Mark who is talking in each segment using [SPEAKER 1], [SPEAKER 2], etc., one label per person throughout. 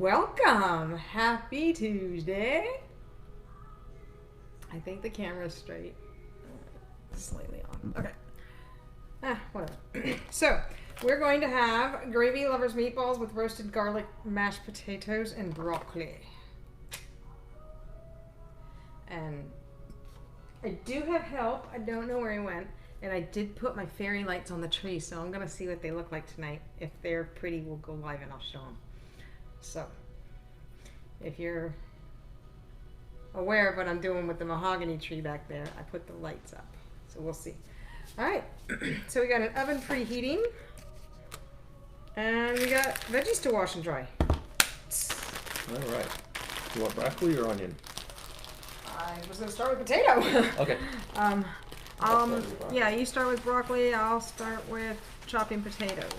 [SPEAKER 1] Welcome! Happy Tuesday. I think the camera's straight. Slightly on. Okay. Whatever. So, we're going to have gravy lovers meatballs with roasted garlic, mashed potatoes, and broccoli. And I do have help. I don't know where he went. And I did put my fairy lights on the tree, so I'm going to see what they look like tonight. If they're pretty, we'll go live and I'll show them. So, if you're aware of what I'm doing with the mahogany tree back there, I put the lights up. So we'll see. Alright, so we got an oven preheating. And we got veggies to wash and dry.
[SPEAKER 2] Alright. You want broccoli or onion?
[SPEAKER 1] I was going to start with potato.
[SPEAKER 2] Okay.
[SPEAKER 1] Yeah, you start with broccoli. I'll start with chopping potatoes.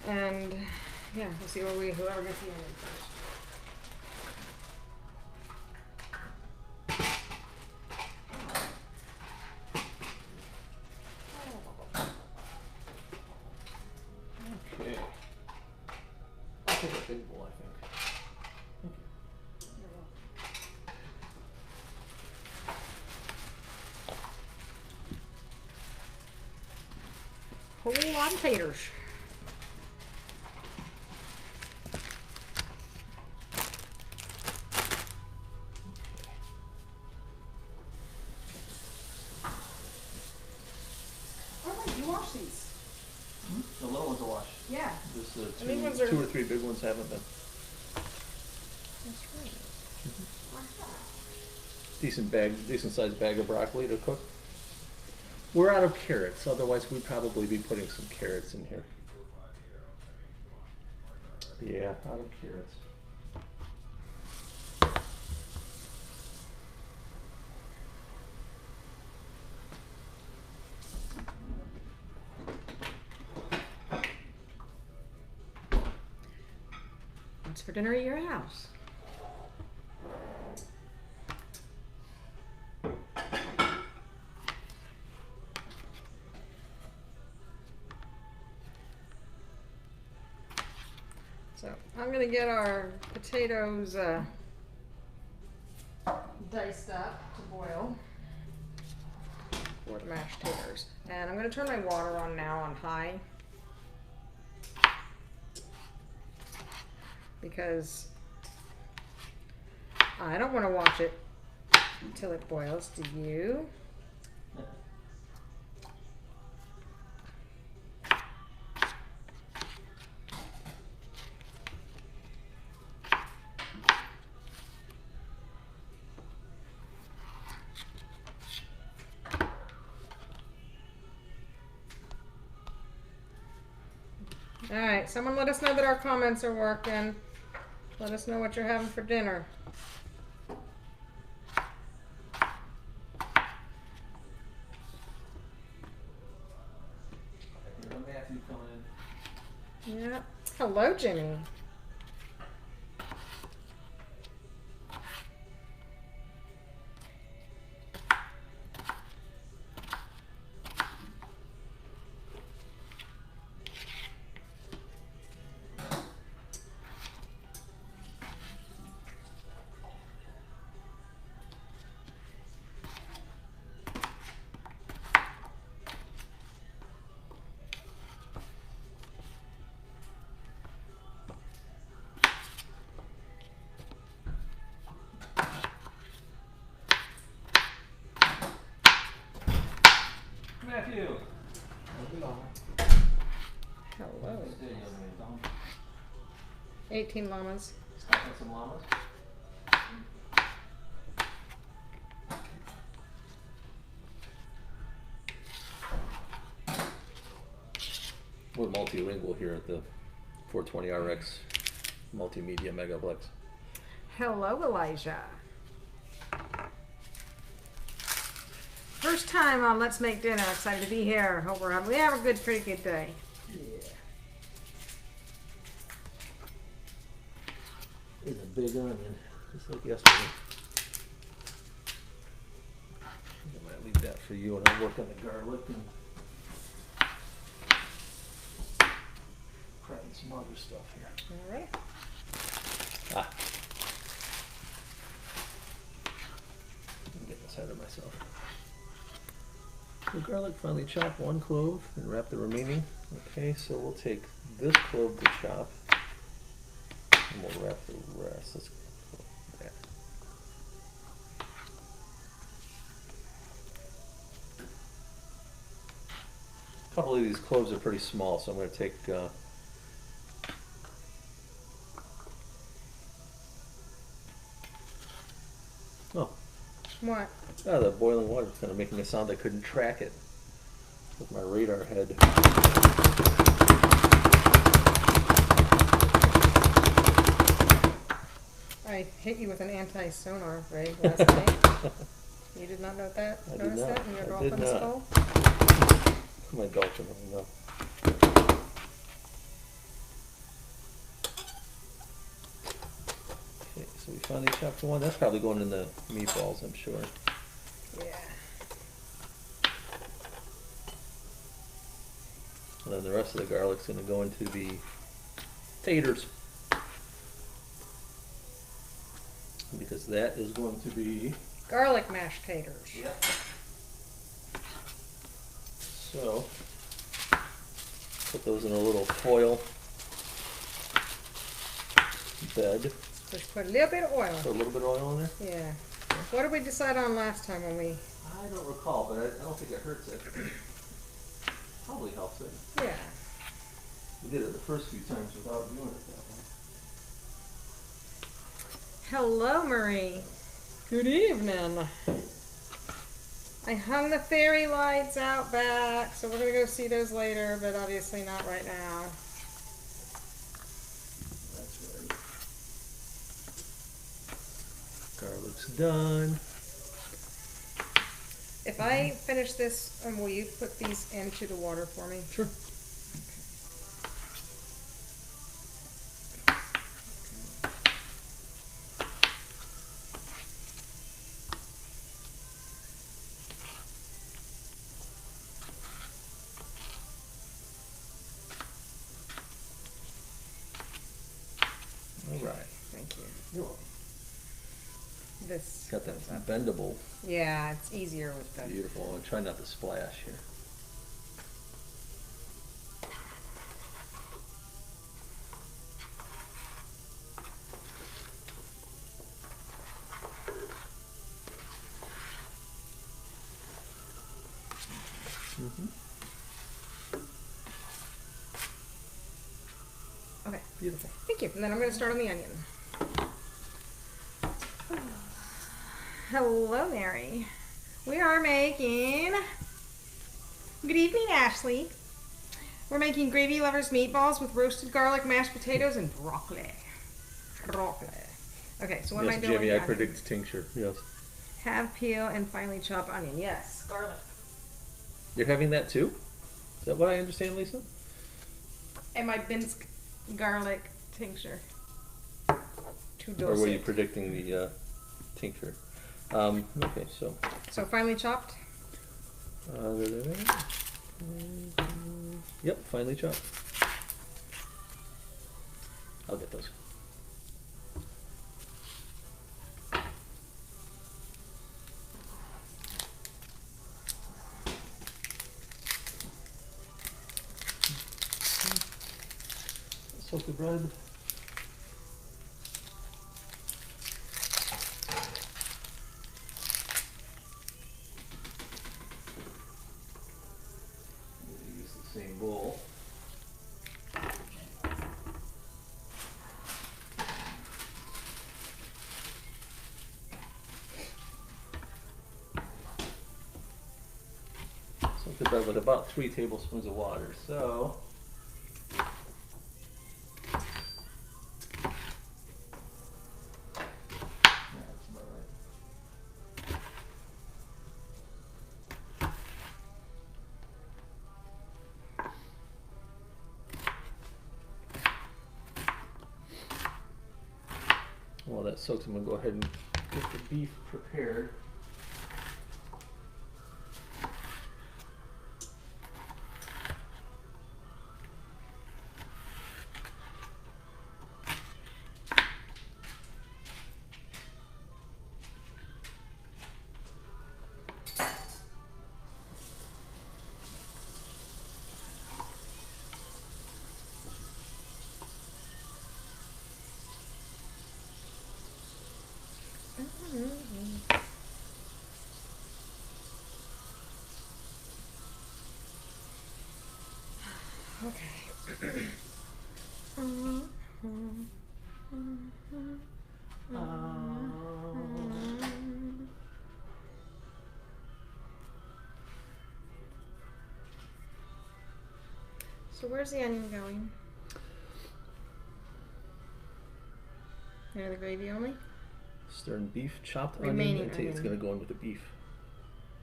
[SPEAKER 1] And yeah, we'll see whoever gets the onion first.
[SPEAKER 2] Okay. I'll take a big bowl, I think.
[SPEAKER 1] Whole lot of taters. You wash these?
[SPEAKER 2] The little ones will wash.
[SPEAKER 1] Yeah.
[SPEAKER 2] There's two or three big ones haven't been.
[SPEAKER 1] That's right.
[SPEAKER 2] Decent sized bag of broccoli to cook. We're out of carrots, otherwise we'd probably be putting some carrots in here. Yeah, out of carrots.
[SPEAKER 1] What's for dinner at your house? So I'm going to get our potatoes diced up to boil for the mashed taters. And I'm going to turn my water on now on high because I don't want to watch it until it boils. Do you? Alright, someone let us know that our comments are working. Let us know what you're having for dinner.
[SPEAKER 2] Matthew coming in.
[SPEAKER 1] Yeah. Hello, Jimmy.
[SPEAKER 2] Matthew!
[SPEAKER 1] Hello. 18 llamas.
[SPEAKER 2] Stuck in some llamas? We're multilingual here at the 420RX Multimedia Megaplex.
[SPEAKER 1] Hello, Elijah. First time on Let's Make Dinner. Excited to be here. Hope we have a pretty good day.
[SPEAKER 2] Yeah. It's a big onion, just like yesterday. I might leave that for you, and I'll work on the garlic and crack some other stuff here.
[SPEAKER 1] All right.
[SPEAKER 2] Ah. I'm getting ahead of myself. The garlic, finely chop 1 clove and wrap the remaining. Okay, so we'll take this clove to chop and we'll wrap the rest. Let's go with that. A couple of these cloves are pretty small, so I'm going to take oh.
[SPEAKER 1] What?
[SPEAKER 2] Oh, the boiling water is kind of making a sound. I couldn't track it with my radar head.
[SPEAKER 1] I hit you with an anti-sonar ray last night. You did not know that?
[SPEAKER 2] I did
[SPEAKER 1] Notice
[SPEAKER 2] not.
[SPEAKER 1] that in your
[SPEAKER 2] I
[SPEAKER 1] dolphin
[SPEAKER 2] did not.
[SPEAKER 1] skull?
[SPEAKER 2] My dolphin, no. Okay, so we finally chopped one. That's probably going in the meatballs, I'm sure.
[SPEAKER 1] Yeah.
[SPEAKER 2] And then the rest of the garlic's going to go into the taters. Because that is going to be...
[SPEAKER 1] Garlic mashed taters.
[SPEAKER 2] Yep. So, put those in a little foil bed.
[SPEAKER 1] Just put a little bit of oil.
[SPEAKER 2] Put a little bit of oil in there?
[SPEAKER 1] Yeah. What did we decide on last time when we...
[SPEAKER 2] I don't recall, but I don't think it hurts it. Probably helps it.
[SPEAKER 1] Yeah.
[SPEAKER 2] We did it the first few times without doing it that way.
[SPEAKER 1] Hello, Marie. Good evening. I hung the fairy lights out back, so we're going to go see those later, but obviously not right now.
[SPEAKER 2] That's right. Garlic's done.
[SPEAKER 1] If I finish this, will you put these into the water for me?
[SPEAKER 2] Sure. All right.
[SPEAKER 1] Thank you.
[SPEAKER 2] You're welcome.
[SPEAKER 1] This
[SPEAKER 2] Got that
[SPEAKER 1] goes up.
[SPEAKER 2] bendable.
[SPEAKER 1] Yeah, it's easier with the...
[SPEAKER 2] Beautiful. And try not to splash here.
[SPEAKER 1] Okay.
[SPEAKER 2] Beautiful.
[SPEAKER 1] Thank you. And then I'm going to start on the onion. Hello, Mary. We are making... Good evening, Ashley. We're making gravy lovers meatballs with roasted garlic, mashed potatoes, and broccoli. Broccoli. Okay, so what am I
[SPEAKER 2] Yes,
[SPEAKER 1] doing?
[SPEAKER 2] Jimmy, I predict tincture. Yes.
[SPEAKER 1] Have peel and finely chopped onion. Yes, garlic.
[SPEAKER 2] You're having that too? Is that what I understand, Lisa?
[SPEAKER 1] And my Binsk garlic tincture. To
[SPEAKER 2] Or
[SPEAKER 1] dose
[SPEAKER 2] were you
[SPEAKER 1] it.
[SPEAKER 2] predicting the tincture? Okay, so.
[SPEAKER 1] So finely chopped?
[SPEAKER 2] Yep, finely chopped. I'll get those. Soak the bread. Use the same bowl. Soak the bread with about 3 tablespoons of water. So. While that soaks, I'm going to go ahead and get the beef prepared.
[SPEAKER 1] Okay. So where's the onion going? Near the gravy only?
[SPEAKER 2] Stirring beef, chopped
[SPEAKER 1] Remaining
[SPEAKER 2] onion. It's
[SPEAKER 1] onion.
[SPEAKER 2] going to go in with the beef.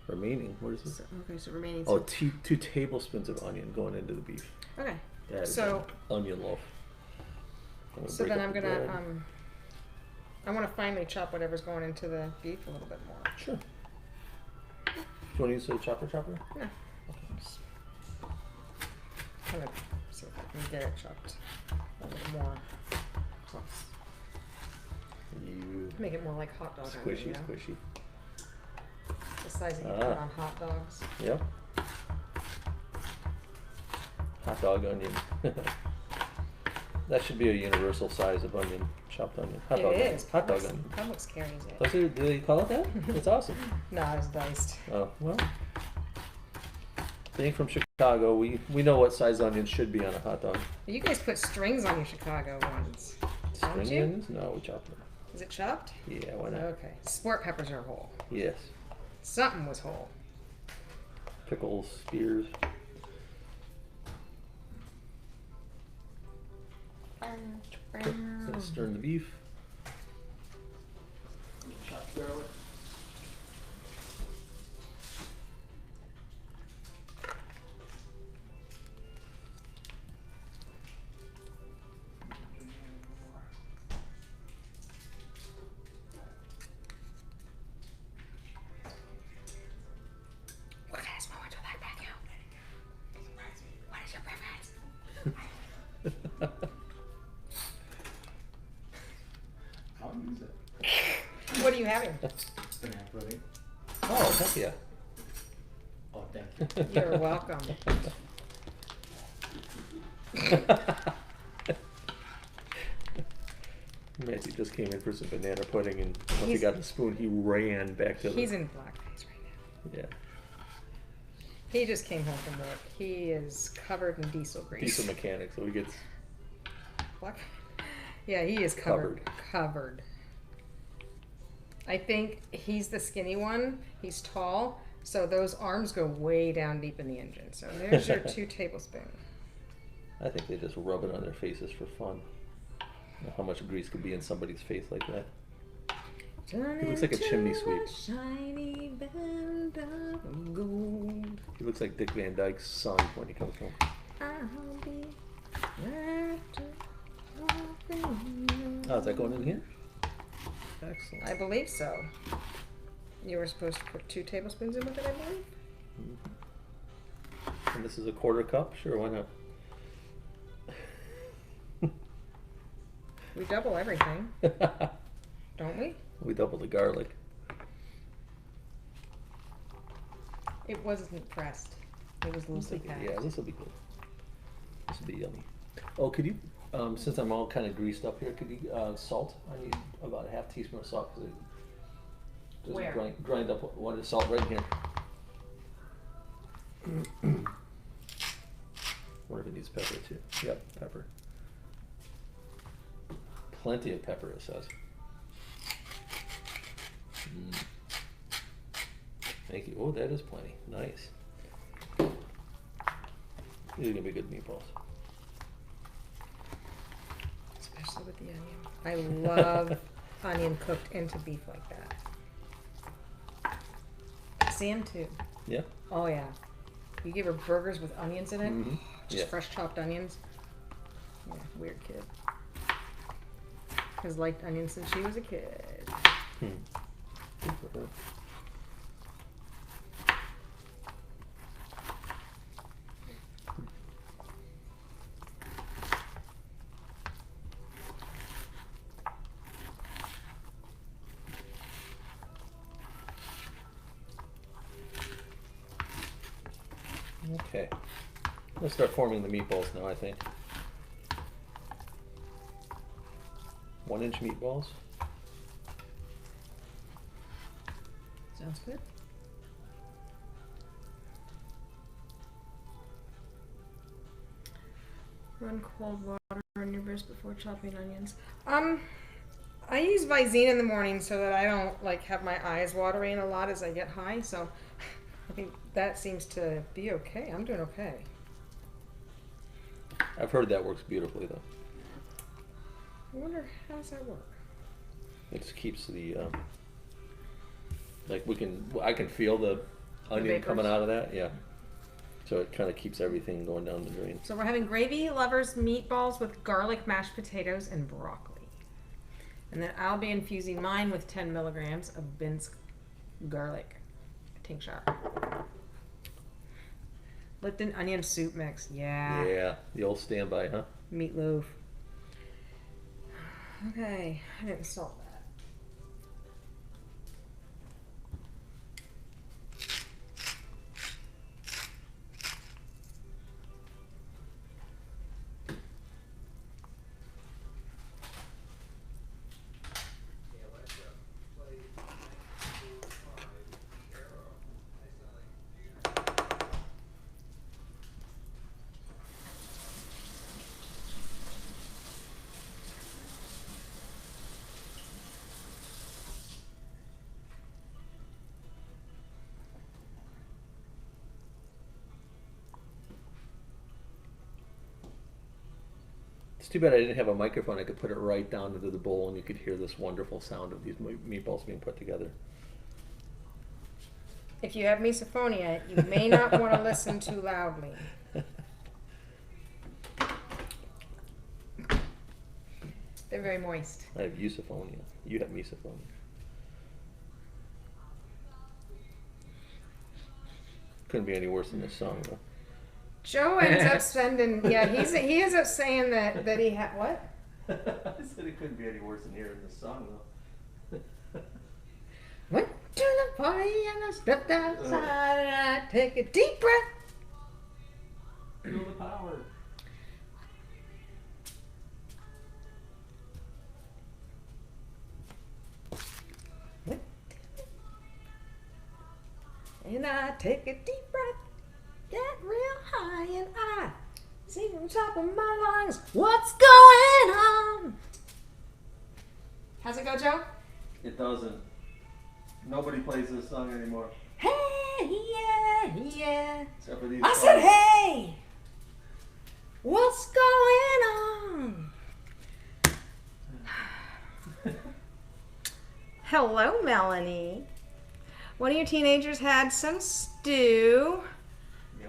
[SPEAKER 2] Remaining, what is it?
[SPEAKER 1] So, okay, so remaining.
[SPEAKER 2] Oh, 2 tablespoons of onion going into the beef.
[SPEAKER 1] Okay.
[SPEAKER 2] That is
[SPEAKER 1] So
[SPEAKER 2] an onion loaf.
[SPEAKER 1] So then I'm gonna I want to finely chop whatever's going into the beef a little bit more.
[SPEAKER 2] Sure. Do you want to use a chopper?
[SPEAKER 1] Yeah. Just kind of see if I can get it chopped a little more close.
[SPEAKER 2] You
[SPEAKER 1] Make it more like hot dog onion,
[SPEAKER 2] squishy,
[SPEAKER 1] you know?
[SPEAKER 2] squishy.
[SPEAKER 1] The size that you put on hot dogs.
[SPEAKER 2] Yep. Hot dog onion. That should be a universal size of onion, chopped onion. Hot dog onion. Hot dog onion.
[SPEAKER 1] Publix carries it.
[SPEAKER 2] Do they call it that? It's awesome.
[SPEAKER 1] No, it's diced.
[SPEAKER 2] Oh, well. Being from Chicago, we know what size onions should be on a hot dog.
[SPEAKER 1] You guys put strings on your Chicago ones.
[SPEAKER 2] String onions? No, we chop them.
[SPEAKER 1] Is it chopped?
[SPEAKER 2] Yeah, why not?
[SPEAKER 1] Okay. Sport peppers are whole.
[SPEAKER 2] Yes.
[SPEAKER 1] Something was whole.
[SPEAKER 2] Pickles, spears. Stir in the beef. Chopped garlic.
[SPEAKER 1] What kind of smell would you like, Matthew? What is your preference?
[SPEAKER 3] I'll use it.
[SPEAKER 1] What are you having?
[SPEAKER 3] Banana pudding.
[SPEAKER 2] Oh, heck yeah.
[SPEAKER 3] Oh, thank you.
[SPEAKER 1] You're welcome.
[SPEAKER 2] Matthew just came in for some banana pudding, and once he got the spoon, he ran back to
[SPEAKER 1] He's in blackface right now.
[SPEAKER 2] Yeah.
[SPEAKER 1] He just came home from work. He is covered in diesel grease.
[SPEAKER 2] Diesel mechanic, so he gets
[SPEAKER 1] Black? Yeah, he is covered. I think he's the skinny one. He's tall, so those arms go way down deep in the engine. So there's your 2 tablespoons.
[SPEAKER 2] I think they just rub it on their faces for fun. You know how much grease could be in somebody's face like that? He looks like a chimney sweep.
[SPEAKER 1] Shiny band of gold.
[SPEAKER 2] He looks like Dick Van Dyke's son when he comes home.
[SPEAKER 1] I'll be wrapped up in you.
[SPEAKER 2] Oh, is that going in here? Excellent.
[SPEAKER 1] I believe so. You were supposed to put 2 tablespoons in with it, I believe.
[SPEAKER 2] Mm-hmm. And this is a 1/4 cup? Sure, why not?
[SPEAKER 1] We double everything, don't we?
[SPEAKER 2] We double the garlic.
[SPEAKER 1] It wasn't pressed. It was loosely packed.
[SPEAKER 2] Yeah, this will be good. This will be yummy. Oh, could you, since I'm all kind of greased up here, could you salt? I need about a half teaspoon of salt because it doesn't
[SPEAKER 1] Where?
[SPEAKER 2] grind up what is salt right here. Wonder if it needs pepper too. Yep, pepper. Plenty of pepper, it says. Thank you. Oh, that is plenty. Nice. These are gonna be good meatballs.
[SPEAKER 1] Especially with the onion. I love onion cooked into beef like that. Sam too.
[SPEAKER 2] Yeah.
[SPEAKER 1] Oh yeah. You give her burgers with onions in it.
[SPEAKER 2] Mhm.
[SPEAKER 1] Just
[SPEAKER 2] Yeah.
[SPEAKER 1] fresh chopped onions. Yeah, weird kid. Has liked onions since she was a kid.
[SPEAKER 2] Good for her. Okay. Let's start forming the meatballs now, I think. 1-inch meatballs.
[SPEAKER 1] Sounds good. Run cold water on your wrist before chopping onions. I use Visine in the morning so that I don't like have my eyes watering a lot as I get high. So I think that seems to be okay. I'm doing okay.
[SPEAKER 2] I've heard that works beautifully though.
[SPEAKER 1] I wonder how does that work?
[SPEAKER 2] It just keeps the like I can feel the onion
[SPEAKER 1] vapors?
[SPEAKER 2] coming out of that. Yeah. So it kind of keeps everything going down the drain.
[SPEAKER 1] So we're having gravy lovers meatballs with garlic, mashed potatoes, and broccoli. And then I'll be infusing mine with 10 milligrams of Binsk garlic tincture. Lipton onion soup mix. Yeah.
[SPEAKER 2] Yeah, the old standby, huh?
[SPEAKER 1] Meatloaf. Okay, I didn't salt that.
[SPEAKER 2] It's too bad I didn't have a microphone. I could put it right down into the bowl and you could hear this wonderful sound of these meatballs being put together.
[SPEAKER 1] If you have misophonia, you may not want to listen too loudly. They're very moist.
[SPEAKER 2] I have eusophonia. You have misophonia. Couldn't be any worse than this song, though.
[SPEAKER 1] Joe ends up spending, he ends up saying that he had, what?
[SPEAKER 2] I said it couldn't be any worse than hearing this song, though.
[SPEAKER 1] Went to the party and I stepped outside and I take a deep breath.
[SPEAKER 2] Feel the power.
[SPEAKER 1] And I take a deep breath, get real high, and I see from the top of my lungs what's going on. How's it go, Joe?
[SPEAKER 2] It doesn't. Nobody plays this song anymore.
[SPEAKER 1] Hey, yeah, yeah.
[SPEAKER 2] Except for these
[SPEAKER 1] I
[SPEAKER 2] songs.
[SPEAKER 1] said, hey, what's going on? Hello, Melanie. One of your teenagers had some stew
[SPEAKER 2] Yeah.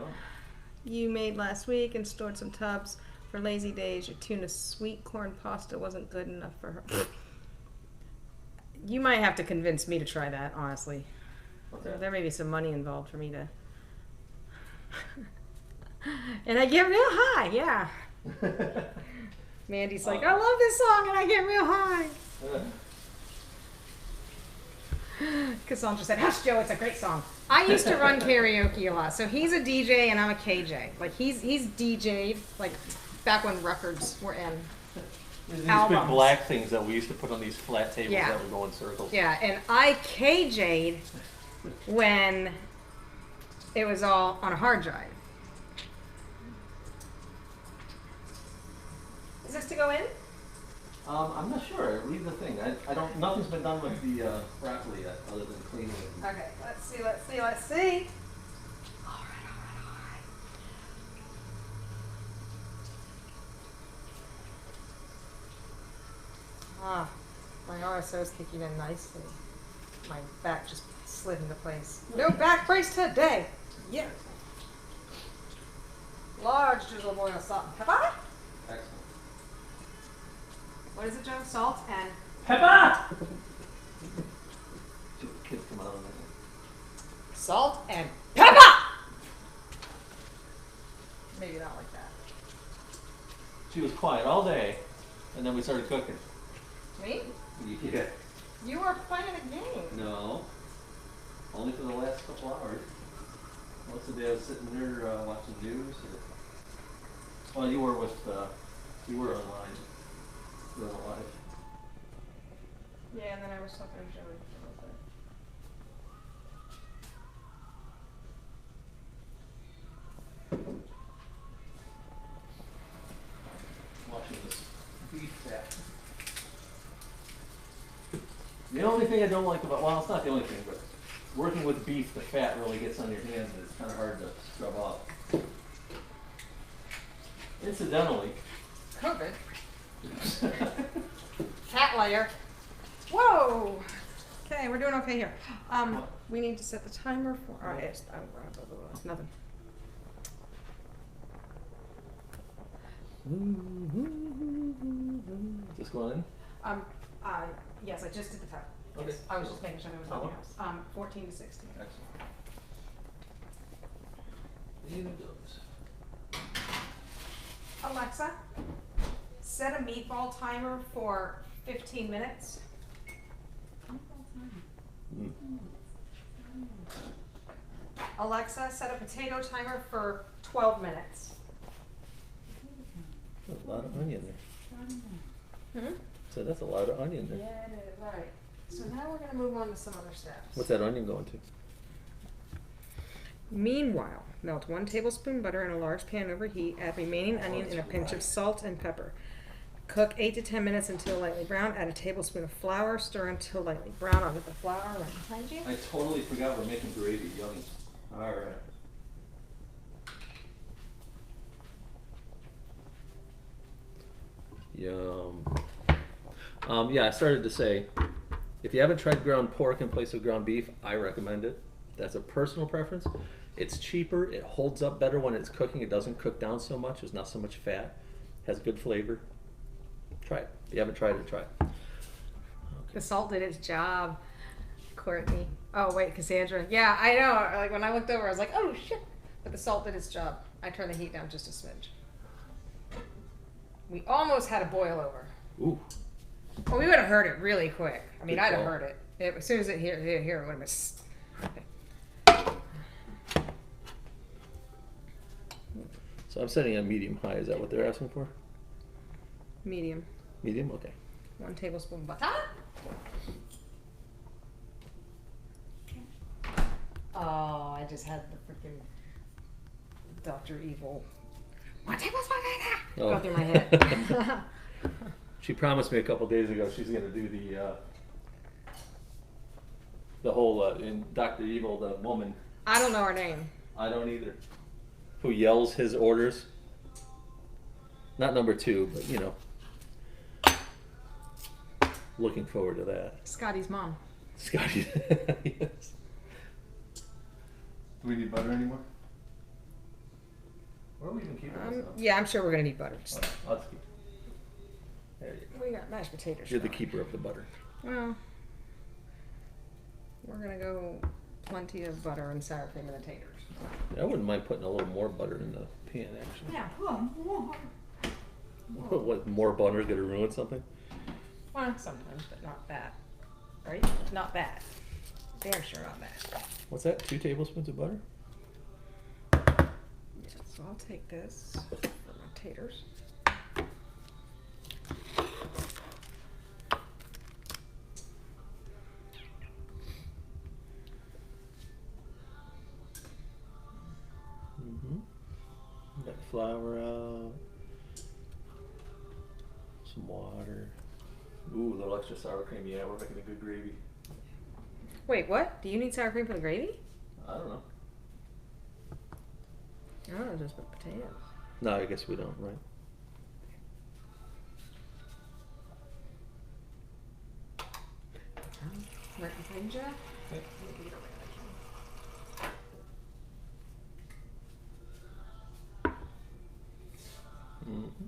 [SPEAKER 1] you made last week and stored some tubs for lazy days. Your tuna sweet corn pasta wasn't good enough for her. You might have to convince me to try that, honestly.
[SPEAKER 2] What's that?
[SPEAKER 1] There may be some money involved for me to. And I get real high, yeah. Mandy's like, I love this song, and I get real high. Cassandra said, hush, Joe, it's a great song. I used to run karaoke a lot. So he's a DJ and I'm a KJ. Like, he's DJ'd, like, back when records were in.
[SPEAKER 2] These big
[SPEAKER 1] Albums.
[SPEAKER 2] black things that we used to put on these flat tables
[SPEAKER 1] Yeah.
[SPEAKER 2] that would go in circles.
[SPEAKER 1] Yeah, and I KJ'd when it was all on a hard drive. Is this to go in?
[SPEAKER 2] I'm not sure. Read the thing. I don't. Nothing's been done with the broccoli yet, other than cleaning it.
[SPEAKER 1] Okay, let's see. All right. Ah, my RSO is kicking in nicely. My back just slid into place. No back brace today. Yeah. Large drizzle of oil, salt, and pepper.
[SPEAKER 2] Excellent.
[SPEAKER 1] What is it, Joe? Salt and
[SPEAKER 2] Pepper! Two kids come out of there.
[SPEAKER 1] salt and pepper. Maybe not like that.
[SPEAKER 2] She was quiet all day, and then we started cooking.
[SPEAKER 1] Me?
[SPEAKER 2] Yeah.
[SPEAKER 1] You were playing a game.
[SPEAKER 2] No. Only for the last couple hours. Most of the day I was sitting there watching news. Well, you were with, you were online. You were live.
[SPEAKER 1] Yeah, and then I was talking to Joey for a little bit.
[SPEAKER 2] beef fat. The only thing I don't like about, well, it's not the only thing, but working with beef, the fat really gets on your hands and it's kind of hard to scrub off. Incidentally,
[SPEAKER 1] COVID. Fat layer. Whoa. Okay, we're doing okay here. We need to set the timer for. All right, it's nothing.
[SPEAKER 2] Just going in?
[SPEAKER 1] Yes, I just did the time.
[SPEAKER 2] Okay.
[SPEAKER 1] Yes, I was just making sure there was nothing else. 14 to 16.
[SPEAKER 2] Excellent. Here it goes.
[SPEAKER 1] Alexa, set a meatball timer for 15 minutes. Alexa, set a potato timer for 12 minutes.
[SPEAKER 2] That's a lot of onion there. So that's a lot of onion there.
[SPEAKER 1] Yeah, it is. All right. So now we're going to move on to some other steps.
[SPEAKER 2] What's that onion going to?
[SPEAKER 1] Meanwhile, melt 1 tablespoon butter in a large pan over heat. Add remaining onion and a pinch of salt and pepper. Cook 8 to 10 minutes until lightly brown. Add a tablespoon of flour. Stir until lightly brown. I'll get the flour right behind you.
[SPEAKER 2] I totally forgot we're making gravy. Yummy. All right. Yum. Yeah, I started to say, if you haven't tried ground pork in place of ground beef, I recommend it. That's a personal preference. It's cheaper. It holds up better when it's cooking. It doesn't cook down so much. There's not so much fat. Has good flavor. Try it. If you haven't tried it, try it. Okay.
[SPEAKER 1] The salt did its job, Courtney. Oh, wait, Cassandra. Yeah, I know. Like, when I looked over, I was like, oh, shit. But the salt did its job. I turned the heat down just a smidge. We almost had a boil over.
[SPEAKER 2] Ooh.
[SPEAKER 1] Well, we would have heard it really quick. I mean,
[SPEAKER 2] Good
[SPEAKER 1] I'd have
[SPEAKER 2] call.
[SPEAKER 1] heard it. As soon as it here, it would have been.
[SPEAKER 2] So I'm setting on medium high. Is that what they're asking for?
[SPEAKER 1] Medium.
[SPEAKER 2] Medium? Okay.
[SPEAKER 1] 1 tablespoon butter. Oh, I just had the freaking Dr. Evil. 1 tablespoon go through my head.
[SPEAKER 2] She promised me a couple days ago she's going to do the whole in Dr. Evil, the woman.
[SPEAKER 1] I don't know her name.
[SPEAKER 2] I don't either. Who yells his orders? Not number 2, but you know. Looking forward to that.
[SPEAKER 1] Scotty's mom.
[SPEAKER 2] Scotty. Yes. Do we need butter anymore? Where are we even keeping this?
[SPEAKER 1] Yeah, I'm sure we're gonna need butter.
[SPEAKER 2] I'll just keep it. There you go.
[SPEAKER 1] We got mashed potatoes.
[SPEAKER 2] You're the keeper of the butter.
[SPEAKER 1] Well, we're gonna go plenty of butter and sour cream in the taters.
[SPEAKER 2] Yeah, I wouldn't mind putting a little more butter in the pan, actually.
[SPEAKER 1] Yeah.
[SPEAKER 2] What, more butter gonna ruin something?
[SPEAKER 1] Well, sometimes, but not that. Right? Not that. Damn sure not that.
[SPEAKER 2] What's that? 2 tablespoons of butter?
[SPEAKER 1] Yeah, so I'll take this for my taters.
[SPEAKER 2] Got flour out. Some water. Ooh, a little extra sour cream. Yeah, we're making a good gravy.
[SPEAKER 1] Wait, what? Do you need sour cream for the gravy?
[SPEAKER 2] I don't know.
[SPEAKER 1] I don't know, just put potatoes.
[SPEAKER 2] No, I guess we don't, right?
[SPEAKER 1] Right behind you?
[SPEAKER 2] Okay. Mm-hmm.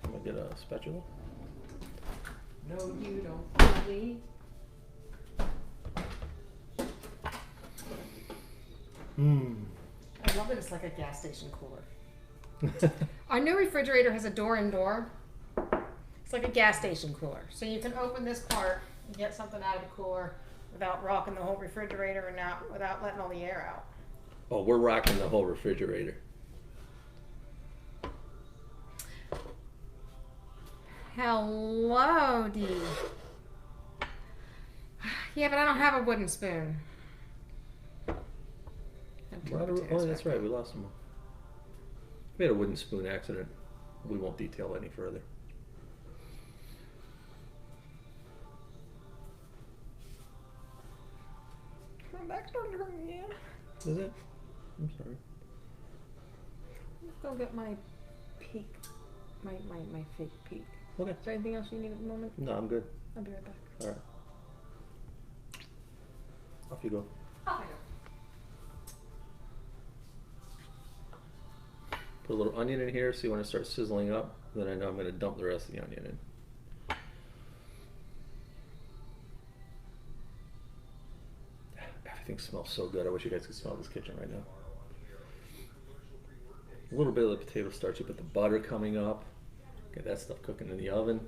[SPEAKER 2] I'm gonna get a spatula.
[SPEAKER 1] No, you don't. Really? I love that it's like a gas station cooler. Our new refrigerator has a door and door. It's like a gas station cooler. So you can open this part and get something out of the cooler without rocking the whole refrigerator and not without letting all the air out.
[SPEAKER 2] Oh, we're rocking the whole refrigerator.
[SPEAKER 1] Hello, Dee. Yeah, but I don't have a wooden spoon. two
[SPEAKER 2] Oh,
[SPEAKER 1] potatoes
[SPEAKER 2] that's
[SPEAKER 1] back.
[SPEAKER 2] right. We lost some. We had a wooden spoon accident. We won't detail any further.
[SPEAKER 1] My back's starting to hurt again.
[SPEAKER 2] Is it? I'm sorry.
[SPEAKER 1] Let's go get my peak. My fake peak.
[SPEAKER 2] Okay.
[SPEAKER 1] Is there anything else you need at the moment?
[SPEAKER 2] No, I'm good.
[SPEAKER 1] I'll be right back.
[SPEAKER 2] All right. Off you go.
[SPEAKER 1] Off I go.
[SPEAKER 2] Put a little onion in here, see when it starts sizzling up. Then I know I'm going to dump the rest of the onion in. Everything smells so good. I wish you guys could smell this kitchen right now. A little bit of the potato starch. You put the butter coming up. Get that stuff cooking in the oven.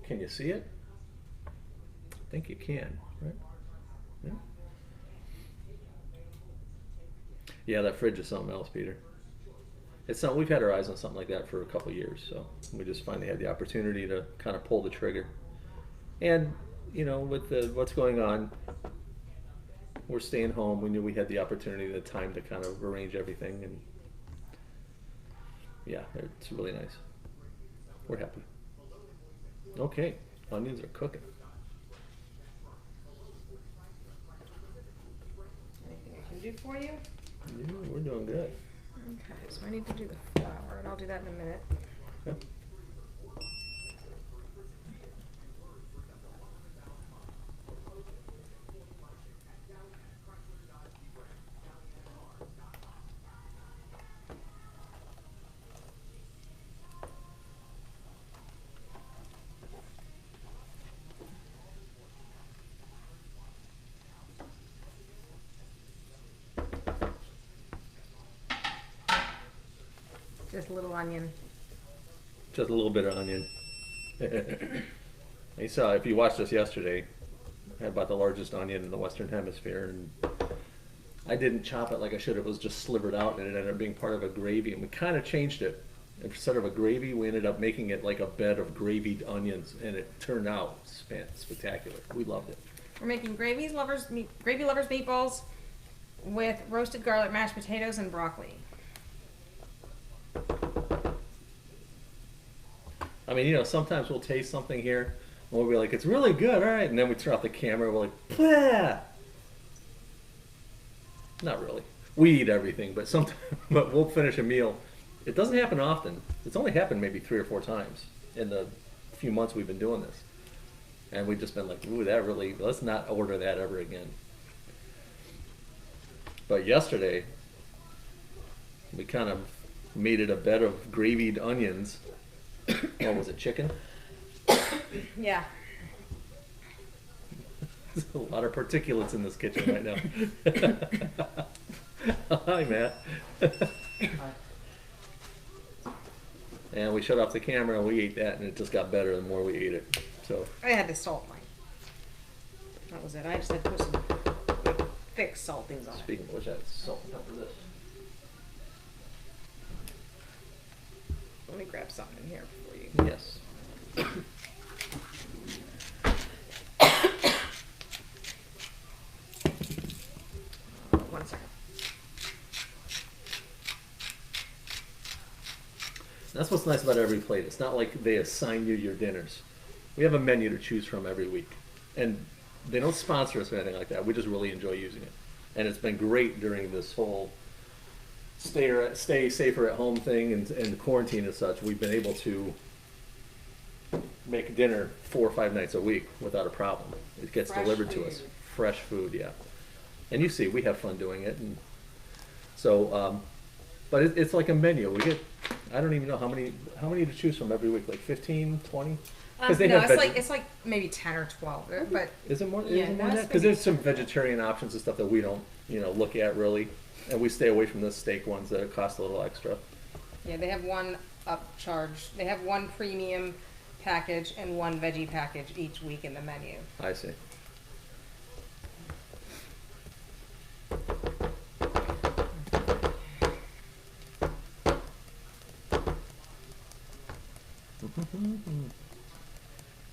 [SPEAKER 2] Can you see it? I think you can, right? Yeah. Yeah, that fridge is something else, Peter. It's something we've had our eyes on something like that for a couple of years, so we just finally had the opportunity to kind of pull the trigger. And you know, with what's going on, we're staying home. We knew we had the opportunity, the time to kind of arrange everything, and yeah, it's really nice. We're happy. Okay, onions are cooking.
[SPEAKER 1] Anything I can do for you?
[SPEAKER 2] Yeah, we're doing good.
[SPEAKER 1] Okay, so I need to do the flour, and I'll do that in a minute.
[SPEAKER 2] Okay.
[SPEAKER 1] Just a little onion.
[SPEAKER 2] Just a little bit of onion. You saw, if you watched us yesterday, I had about the largest onion in the Western Hemisphere, and I didn't chop it like I should have. It was just slivered out, and it ended up being part of a gravy, and we kind of changed it. Instead of a gravy, we ended up making it like a bed of gravied onions, and it turned out spectacular. We loved it.
[SPEAKER 1] We're making gravy lovers meatballs with roasted garlic, mashed potatoes, and broccoli.
[SPEAKER 2] I mean, you know, sometimes we'll taste something here, and we'll be like, it's really good, all right, and then we turn off the camera, we're like, bleh! Not really. We eat everything, but sometimes, but we'll finish a meal. It doesn't happen often. It's only happened maybe 3 or 4 times in the few months we've been doing this. And we've just been like, ooh, that really, let's not order that ever again. But yesterday, we kind of made it a bed of gravied onions. What was it, chicken?
[SPEAKER 1] Yeah.
[SPEAKER 2] There's a lot of particulates in this kitchen right now. Hi, Matt. And we shut off the camera and we ate that, and it just got better the more we ate it. So
[SPEAKER 1] I had to salt mine. That was it. I just had to put some thick saltings on it.
[SPEAKER 2] speaking of which, I had salt and pepper this.
[SPEAKER 1] Let me grab something in here for you.
[SPEAKER 2] Yes.
[SPEAKER 1] One second.
[SPEAKER 2] That's what's nice about every plate. It's not like they assign you your dinners. We have a menu to choose from every week. And they don't sponsor us or anything like that. We just really enjoy using it. And it's been great during this whole stay safer at home thing and quarantine and such. We've been able to make dinner 4 or 5 nights a week without a problem. It gets
[SPEAKER 1] Fresh
[SPEAKER 2] delivered to us.
[SPEAKER 1] food.
[SPEAKER 2] Fresh food, yeah. And you see, we have fun doing it. And so, but it's like a menu. We get, I don't even know how many to choose from every week, like 15, 20?
[SPEAKER 1] No,
[SPEAKER 2] They have
[SPEAKER 1] it's like maybe 10 or 12. But
[SPEAKER 2] Is it more?
[SPEAKER 1] Yeah,
[SPEAKER 2] is it more
[SPEAKER 1] no,
[SPEAKER 2] than
[SPEAKER 1] it's
[SPEAKER 2] that? Because
[SPEAKER 1] maybe
[SPEAKER 2] there's some vegetarian options and stuff that we don't, look at really, and we stay away from the steak ones that cost a little extra.
[SPEAKER 1] yeah, they have one upcharge. They have one premium package and one veggie package each week in the menu.
[SPEAKER 2] I see.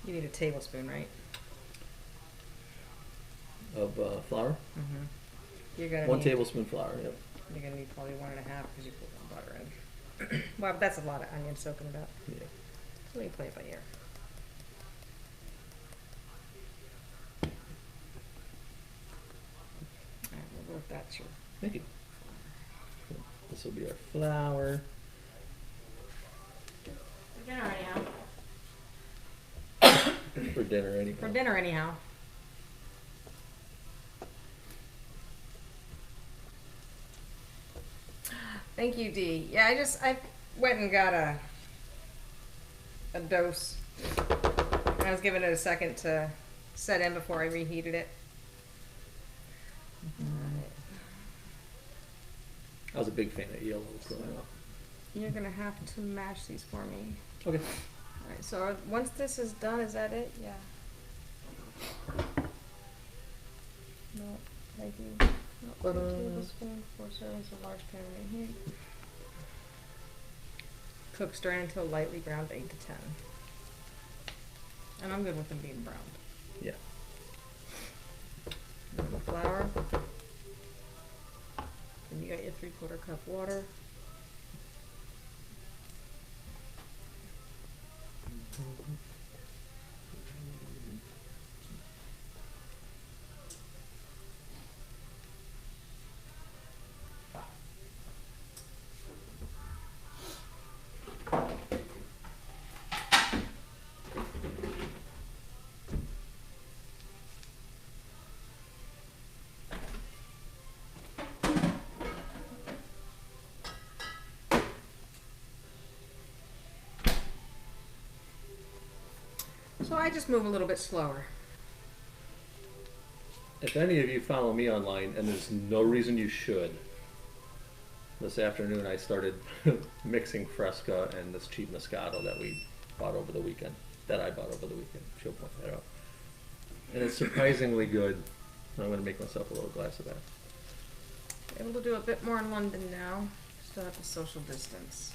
[SPEAKER 1] You need a tablespoon, right?
[SPEAKER 2] Of flour.
[SPEAKER 1] Mm-hmm. You're gonna
[SPEAKER 2] 1
[SPEAKER 1] need,
[SPEAKER 2] tablespoon flour, yep.
[SPEAKER 1] You're gonna need probably 1.5 because you put more butter in. Well, but that's a lot of onion soaking it up.
[SPEAKER 2] Yeah.
[SPEAKER 1] Let me play it by ear. Alright, we'll go with that, sure.
[SPEAKER 2] Thank you. This will be our flour.
[SPEAKER 1] For dinner anyhow.
[SPEAKER 2] For dinner anyhow.
[SPEAKER 1] For dinner anyhow. Thank you, Dee. Yeah, I went and got a dose. I was giving it a second to set in before I reheated it.
[SPEAKER 2] I was a big fan of yellow growing up.
[SPEAKER 1] You're gonna have to mash these for me.
[SPEAKER 2] Okay.
[SPEAKER 1] Alright, so once this is done, is that it? Yeah. No, thank you. No, 1 tablespoon, 4 servings of large pan reheat. Cook stirring until lightly browned 8 to 10. And I'm good with them being browned.
[SPEAKER 2] Yeah.
[SPEAKER 1] And the flour. And you got your 3/4 cup water. So I just move a little bit slower.
[SPEAKER 2] If any of you follow me online, and there's no reason you should, this afternoon I started mixing Fresca and this cheap Moscato that we bought over the weekend. That I bought over the weekend. She'll point that out. And it's surprisingly good. I'm going to make myself a little glass of that.
[SPEAKER 1] Able to do a bit more in London now. Still have to social distance.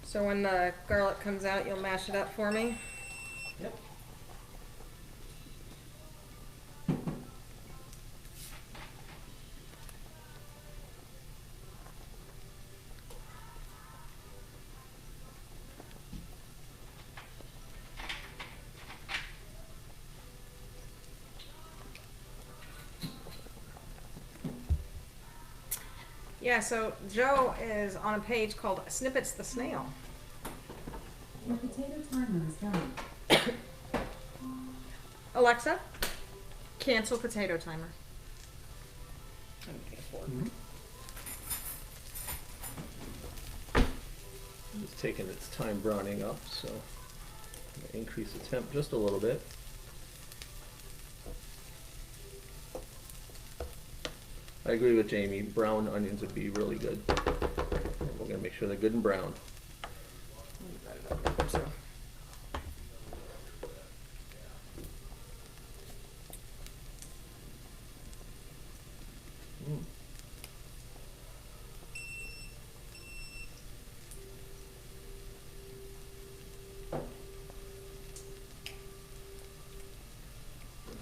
[SPEAKER 1] So when the garlic comes out, you'll mash it up for me?
[SPEAKER 2] Yep.
[SPEAKER 1] Yeah, so Joe is on a page called Snippets the Snail.
[SPEAKER 4] Your potato timer is done.
[SPEAKER 1] Alexa, cancel potato timer.
[SPEAKER 2] It's taking its time browning up, so I'm going to increase the temp just a little bit. I agree with Jamie. Brown onions would be really good. We're going to make sure they're good and brown.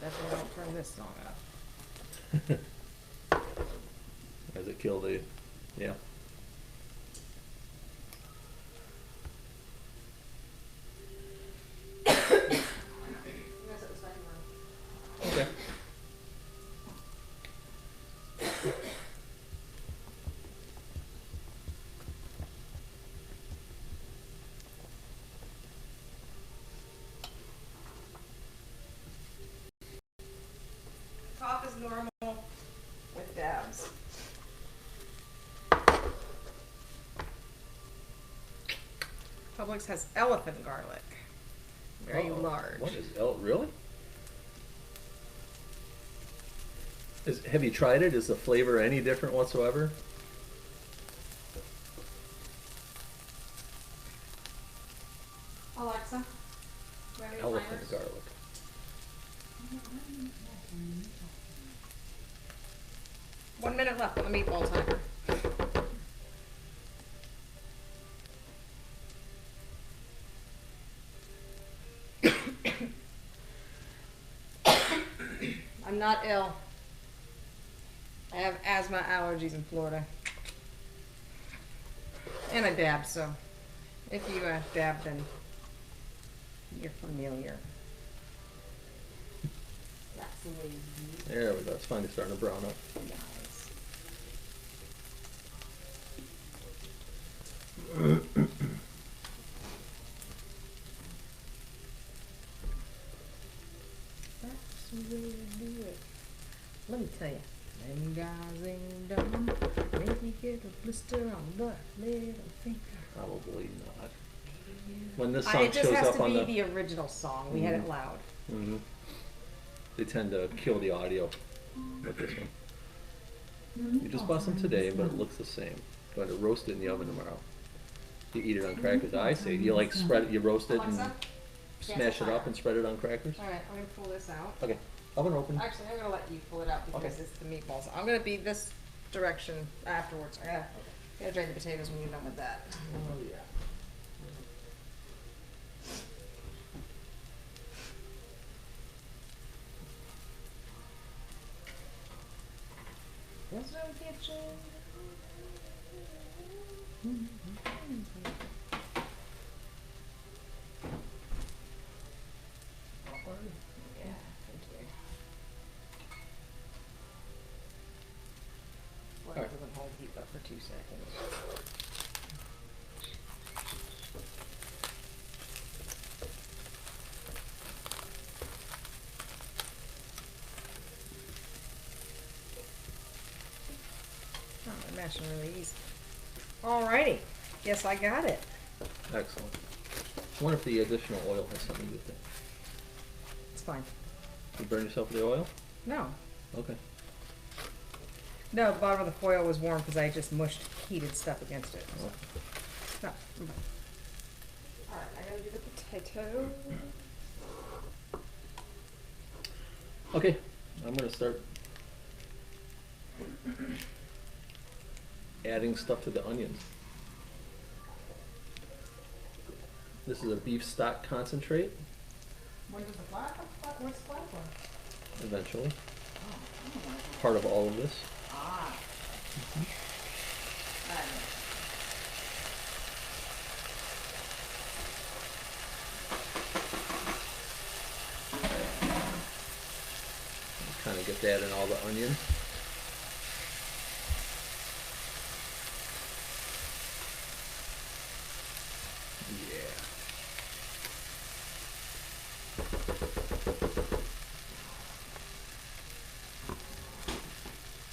[SPEAKER 1] Definitely don't turn this song up.
[SPEAKER 2] Does it kill the, yeah. Okay.
[SPEAKER 1] Cough is normal with dabs. Publix has elephant garlic. Very
[SPEAKER 2] Uh-oh.
[SPEAKER 1] large.
[SPEAKER 2] What is really? Have you tried it? Is the flavor any different whatsoever?
[SPEAKER 1] Alexa, do I have any
[SPEAKER 2] Elephant
[SPEAKER 1] timers?
[SPEAKER 2] garlic.
[SPEAKER 1] One minute left on the meatball timer. I'm not ill. I have asthma allergies in Florida. And I dab, so if you dab, then you're familiar. That's the way you
[SPEAKER 2] There we go. It's finally starting to brown up.
[SPEAKER 1] nice. That's the way you do it. Let me tell you, them guys ain't dumb. Make you get a blister on the little finger.
[SPEAKER 2] Probably not. When this
[SPEAKER 1] It
[SPEAKER 2] song
[SPEAKER 1] just
[SPEAKER 2] shows
[SPEAKER 1] has
[SPEAKER 2] up
[SPEAKER 1] to
[SPEAKER 2] on
[SPEAKER 1] be
[SPEAKER 2] the,
[SPEAKER 1] the original song. We had it loud.
[SPEAKER 2] they tend to kill the audio with this one.
[SPEAKER 4] Your
[SPEAKER 2] You just
[SPEAKER 4] meatball
[SPEAKER 2] bought some
[SPEAKER 4] time
[SPEAKER 2] today,
[SPEAKER 4] is
[SPEAKER 2] but it
[SPEAKER 4] done.
[SPEAKER 2] looks the same. Going to roast it in the oven tomorrow. You eat it on crackers. I say, you like spread it, you roast it and
[SPEAKER 1] Alexa?
[SPEAKER 2] smash it up and spread it on crackers?
[SPEAKER 1] Alright, I'm gonna pull this out.
[SPEAKER 2] Okay, oven open.
[SPEAKER 1] Actually, I'm gonna let you pull it out because
[SPEAKER 2] Okay.
[SPEAKER 1] it's the meatballs. I'm gonna be this direction afterwards. I gotta drain the potatoes when you're done with that.
[SPEAKER 2] Oh, yeah.
[SPEAKER 1] There's no kitchen. Yeah, thank you. Well,
[SPEAKER 2] Alright.
[SPEAKER 1] it doesn't hold heat up for 2 seconds. Oh, they're mashing really easy. Alrighty, guess I got it.
[SPEAKER 2] Excellent. I wonder if the additional oil has something to do with it.
[SPEAKER 1] It's fine.
[SPEAKER 2] You burn yourself with the oil?
[SPEAKER 1] No.
[SPEAKER 2] Okay.
[SPEAKER 1] No, the bottom of the foil was warm because I just mushed heated stuff against it.
[SPEAKER 2] Oh.
[SPEAKER 1] No. I'm fine. Alright, I gotta do the potato.
[SPEAKER 2] Okay, I'm gonna start adding stuff to the onions. This is a beef stock concentrate,
[SPEAKER 1] When does the flour come? What's the flour for?
[SPEAKER 2] eventually.
[SPEAKER 1] Oh,
[SPEAKER 2] Part of all of this.
[SPEAKER 1] ah.
[SPEAKER 2] Kind of get that in all the onion. Yeah.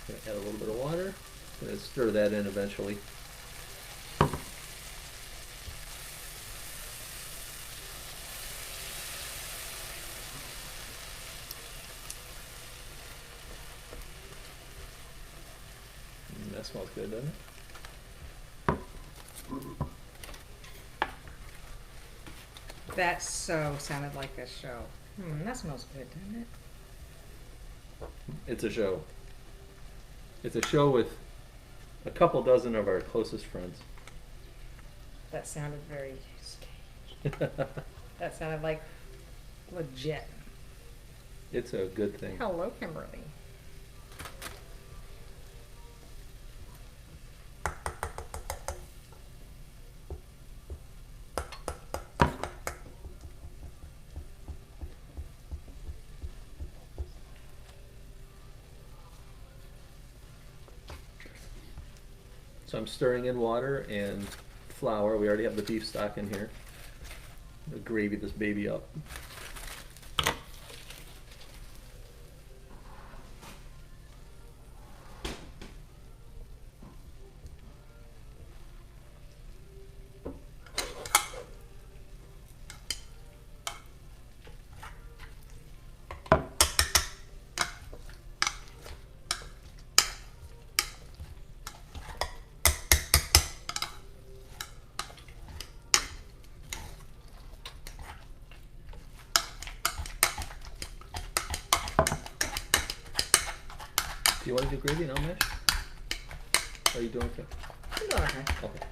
[SPEAKER 2] Gonna add a little bit of water. Gonna stir that in eventually. That smells good, doesn't it?
[SPEAKER 1] That so sounded like a show. That smells good, doesn't it?
[SPEAKER 2] It's a show. It's a show with a couple dozen of our closest friends.
[SPEAKER 1] That sounded very staged. That sounded like legit.
[SPEAKER 2] It's a good thing.
[SPEAKER 1] Hello, Kimberly.
[SPEAKER 2] So I'm stirring in water and flour. We already have the beef stock in here. I'm gonna gravy this baby up. Do you want to do gravy and I'll mash? Or are you doing okay?
[SPEAKER 1] I'm doing okay.
[SPEAKER 2] Okay.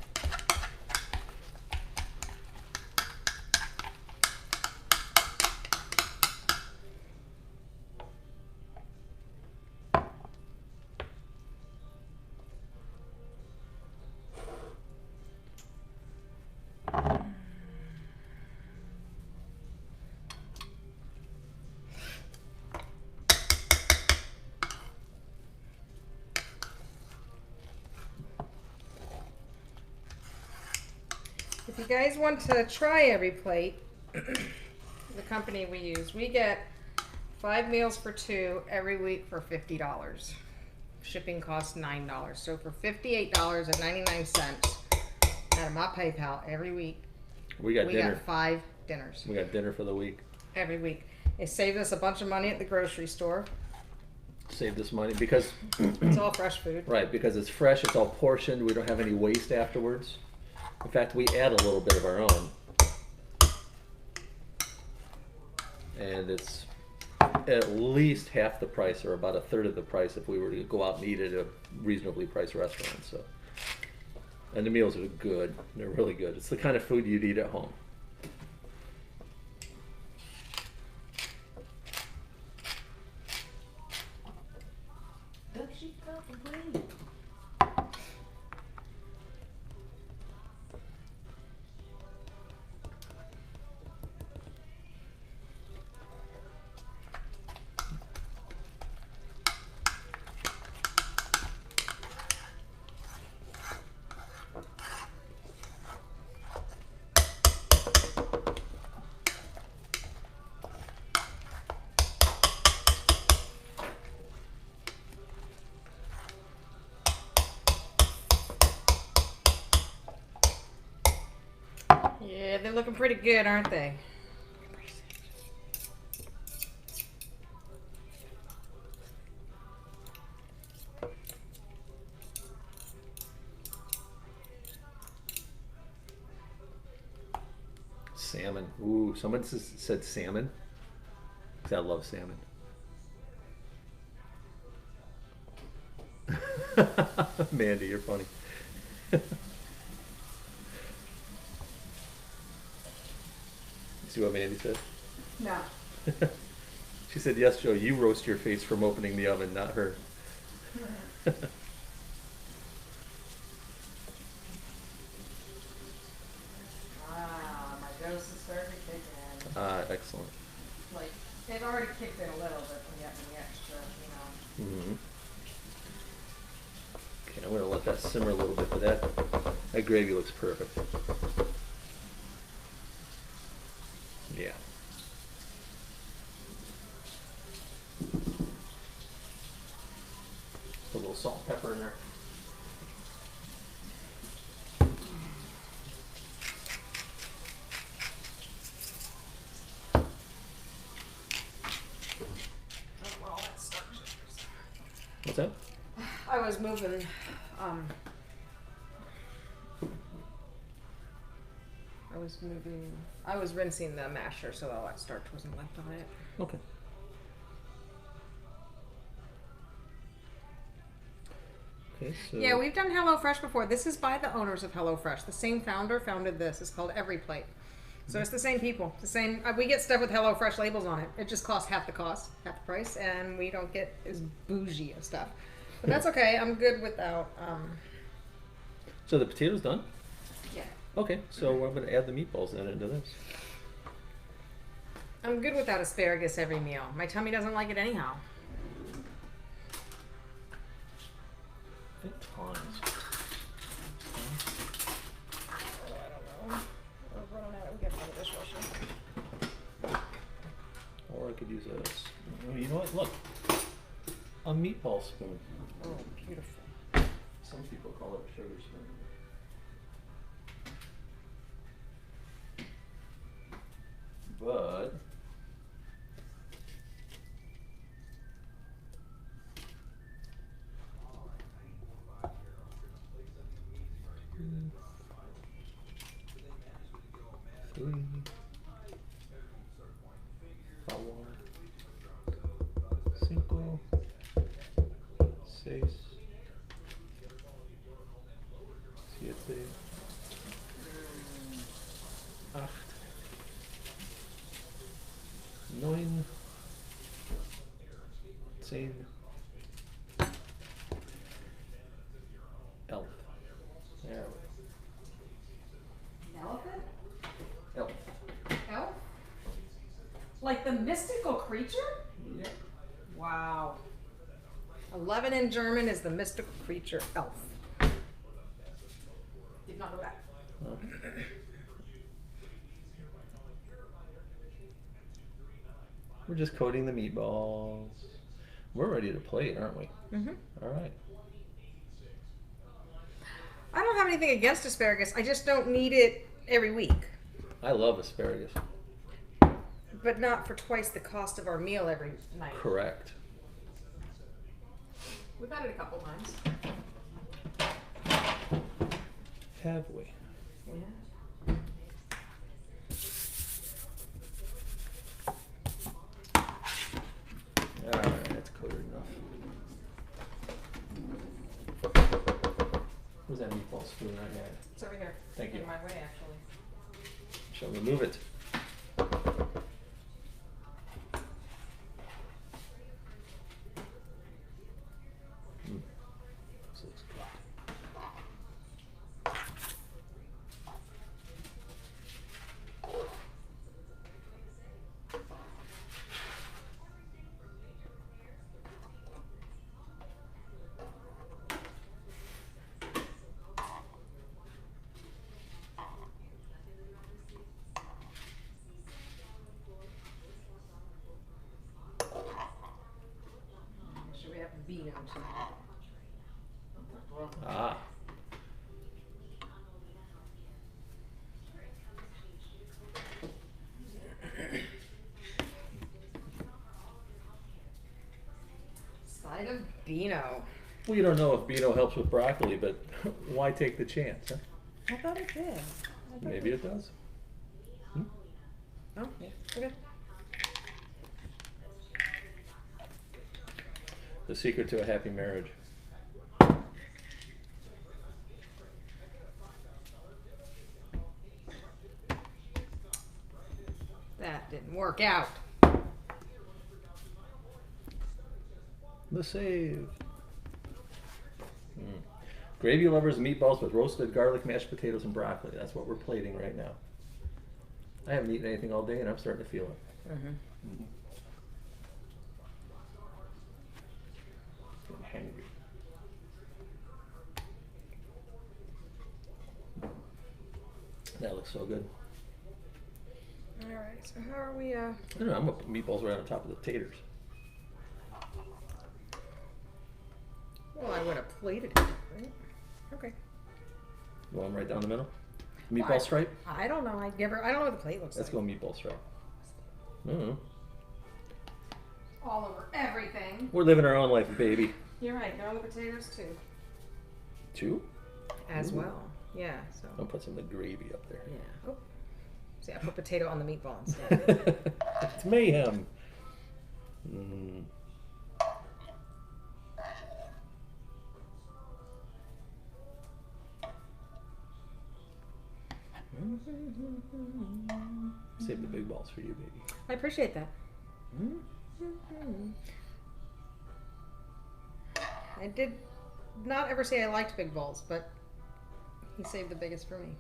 [SPEAKER 1] If you guys want to try Every Plate, the company we use, we get 5 meals for 2 every week for $50. Shipping costs $9. So for $58.99 out of my PayPal every week,
[SPEAKER 2] We got dinner.
[SPEAKER 1] got 5 dinners
[SPEAKER 2] We got dinner for the week.
[SPEAKER 1] every week. It saved us a bunch of money at the grocery store.
[SPEAKER 2] Saved us money because
[SPEAKER 1] It's all fresh food.
[SPEAKER 2] right, because it's fresh, it's all portioned, we don't have any waste afterwards. In fact, we add a little bit of our own. And it's at least half the price or about a third of the price if we were to go out and eat at a reasonably priced restaurant. So, and the meals are good. They're really good. It's the kind of food you'd eat at home.
[SPEAKER 1] Yeah, they're looking pretty good, aren't they?
[SPEAKER 2] Salmon. Ooh, someone said salmon. 'Cause I love salmon. Mandy, you're funny. See what Mandy said?
[SPEAKER 1] No.
[SPEAKER 2] She said, yes, Joe, you roast your face from opening the oven, not her.
[SPEAKER 1] My dose is starting to kick in.
[SPEAKER 2] Excellent.
[SPEAKER 1] Like, it already kicked in a little bit from getting the extra, you know.
[SPEAKER 2] Mm-hmm. Okay, I'm going to let that simmer a little bit, but that gravy looks perfect. Yeah. Put a little salt and pepper in there. What's that?
[SPEAKER 1] I was moving, I was rinsing the masher so all that starch wasn't left on it.
[SPEAKER 2] Okay. Okay, so
[SPEAKER 1] Yeah, we've done HelloFresh before. This is by the owners of HelloFresh. The same founder founded this. It's called Every Plate. So it's the same people. The same. We get stuff with HelloFresh labels on it. It just costs half the price, and we don't get as bougie of stuff. But that's okay. I'm good without.
[SPEAKER 2] So the potatoes done?
[SPEAKER 1] Yeah.
[SPEAKER 2] Okay, so I'm going to add the meatballs then into this.
[SPEAKER 1] I'm good without asparagus every meal. My tummy doesn't like it anyhow.
[SPEAKER 2] I think tons. Or I could use a, oh, you know what, look, a meatball spoon.
[SPEAKER 1] Oh, beautiful.
[SPEAKER 2] Some people call it a sugar spoon. But three, four, cinco, seis, siete, acht, neun, 10, 11. There we
[SPEAKER 1] Elephant?
[SPEAKER 2] go.
[SPEAKER 1] Elf? Like the mystical creature?
[SPEAKER 2] Yeah.
[SPEAKER 1] Wow. 11 in German is the mystical creature elf. Did not know that.
[SPEAKER 2] Oh. We're just coating the meatballs. We're ready to plate, aren't we?
[SPEAKER 1] Mhm.
[SPEAKER 2] All right.
[SPEAKER 1] I don't have anything against asparagus. I just don't need it every week.
[SPEAKER 2] I love asparagus.
[SPEAKER 1] But not for twice the cost of our meal every night.
[SPEAKER 2] Correct.
[SPEAKER 1] We've had it a couple times.
[SPEAKER 2] Have we?
[SPEAKER 1] Yeah.
[SPEAKER 2] All right, that's coated enough. Where's that meatball spoon I had?
[SPEAKER 1] It's over here.
[SPEAKER 2] Thank you.
[SPEAKER 1] In my way, actually.
[SPEAKER 2] Shall we move it? This looks good.
[SPEAKER 1] Should we have Beano too?
[SPEAKER 2] Ah.
[SPEAKER 1] Side of Beano.
[SPEAKER 2] Well, you don't know if Beano helps with broccoli, but why take the chance, huh?
[SPEAKER 1] I thought it did.
[SPEAKER 2] Maybe it does.
[SPEAKER 1] Oh, yeah. Okay.
[SPEAKER 2] The secret to a happy marriage.
[SPEAKER 1] That didn't work out.
[SPEAKER 2] The save. Gravy lovers meatballs with roasted garlic, mashed potatoes, and broccoli. That's what we're plating right now. I haven't eaten anything all day, and I'm starting to feel it.
[SPEAKER 1] Mm-hmm.
[SPEAKER 2] Getting hungry. That looks so good.
[SPEAKER 1] All right. So how are we?
[SPEAKER 2] I don't know. I'm gonna put meatballs right on top of the taters.
[SPEAKER 1] Well, I would have plated it, right? Okay.
[SPEAKER 2] You want them right down the middle? Meatball
[SPEAKER 1] Well,
[SPEAKER 2] stripe?
[SPEAKER 1] I don't know. I don't know what the plate looks
[SPEAKER 2] Let's
[SPEAKER 1] like.
[SPEAKER 2] go meatball stripe. Mm-hmm.
[SPEAKER 1] All over everything.
[SPEAKER 2] We're living our own life, baby.
[SPEAKER 1] You're right. They're on the potatoes too.
[SPEAKER 2] 2?
[SPEAKER 1] As
[SPEAKER 2] Ooh.
[SPEAKER 1] well. Yeah. So.
[SPEAKER 2] I'll put some of the gravy up there.
[SPEAKER 1] Yeah. Oh. See, I put potato on the meatball instead.
[SPEAKER 2] It's mayhem. Mm. Save the big balls for you, baby.
[SPEAKER 1] I appreciate that. I did not ever say I liked big balls, but he saved the biggest for me.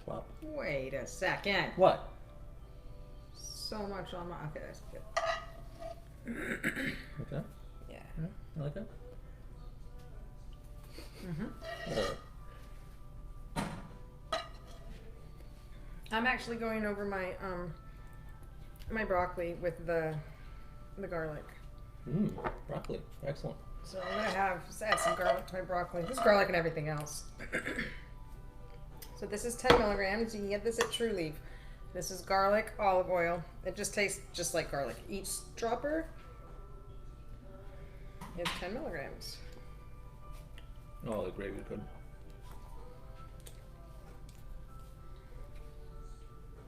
[SPEAKER 2] Plop.
[SPEAKER 1] Wait a second.
[SPEAKER 2] What?
[SPEAKER 1] So much on my. Okay, that's good.
[SPEAKER 2] Okay.
[SPEAKER 1] Yeah.
[SPEAKER 2] Yeah, I like that.
[SPEAKER 1] I'm actually going over my my broccoli with the garlic.
[SPEAKER 2] Broccoli. Excellent.
[SPEAKER 1] So I'm gonna add some garlic to my broccoli. This is garlic and everything else. So this is 10 milligrams. You can get this at True Leaf. This is garlic, olive oil. It just tastes just like garlic. Each dropper is 10 milligrams.
[SPEAKER 2] Oh, the gravy's good.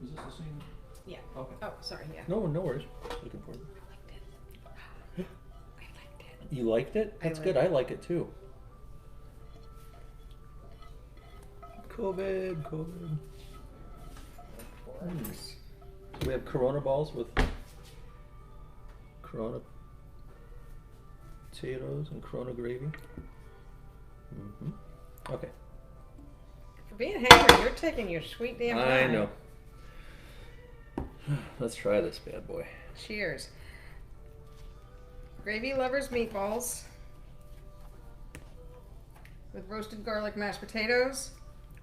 [SPEAKER 2] Is this the same?
[SPEAKER 1] Yeah.
[SPEAKER 2] Okay.
[SPEAKER 1] Oh, sorry. Yeah.
[SPEAKER 2] No worries. Looking for it.
[SPEAKER 1] I liked it.
[SPEAKER 2] You liked it?
[SPEAKER 1] I
[SPEAKER 2] That's
[SPEAKER 1] liked
[SPEAKER 2] good. I like it too. COVID. So we have Corona balls with Corona potatoes and Corona gravy. Okay.
[SPEAKER 1] For being hangry, you're taking your sweet damn time.
[SPEAKER 2] I know. Let's try this bad boy.
[SPEAKER 1] Cheers. Gravy lovers meatballs. with roasted garlic mashed potatoes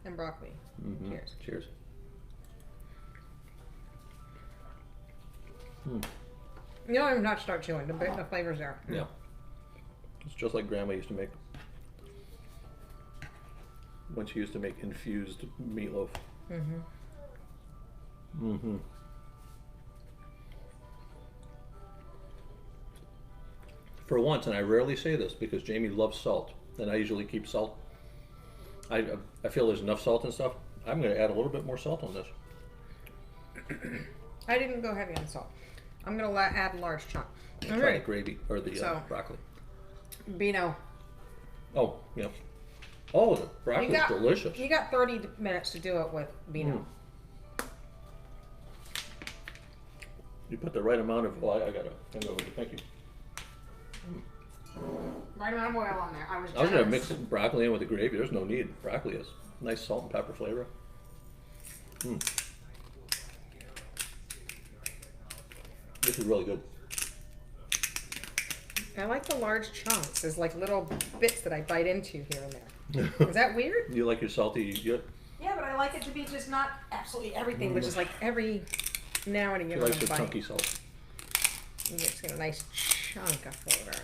[SPEAKER 1] and broccoli.
[SPEAKER 2] Mm-hmm.
[SPEAKER 1] Cheers.
[SPEAKER 2] Cheers. Mm.
[SPEAKER 1] You don't even have to start chewing. The flavor's there.
[SPEAKER 2] Yeah. It's just like Grandma used to make. When she used to make infused meatloaf.
[SPEAKER 1] Mm-hmm.
[SPEAKER 2] Mm-hmm. For once, and I rarely say this because Jamie loves salt, and I usually keep salt. I feel there's enough salt and stuff. I'm going to add a little bit more salt on this.
[SPEAKER 1] I didn't go heavy on salt. I'm gonna add a large chunk. All
[SPEAKER 2] Try
[SPEAKER 1] right.
[SPEAKER 2] the gravy or the broccoli.
[SPEAKER 1] Beano.
[SPEAKER 2] Oh, yeah. Oh, the broccoli's delicious.
[SPEAKER 1] You got 30 minutes to do it with Beano.
[SPEAKER 2] You put the right amount of. Well, I gotta hand over. Thank you.
[SPEAKER 1] Right amount of oil on there. I was
[SPEAKER 2] I was gonna mix broccoli in with the gravy. There's no need. Broccoli has nice salt and pepper flavor. Mm. This is really good.
[SPEAKER 1] I like the large chunks. There's like little bits that I bite into here and there. Is that weird?
[SPEAKER 2] You like your salty?
[SPEAKER 1] Yeah, but I like it to be just not absolutely everything, but just like every now and again.
[SPEAKER 2] She likes her chunky salt.
[SPEAKER 1] You just get a nice chunk of flavor.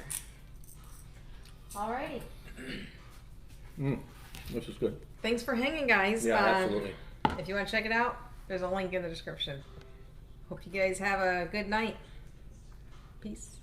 [SPEAKER 1] Alrighty.
[SPEAKER 2] This is good.
[SPEAKER 1] Thanks for hanging, guys.
[SPEAKER 2] Yeah, absolutely.
[SPEAKER 1] If you want to check it out, there's a link in the description. Hope you guys have a good night. Peace.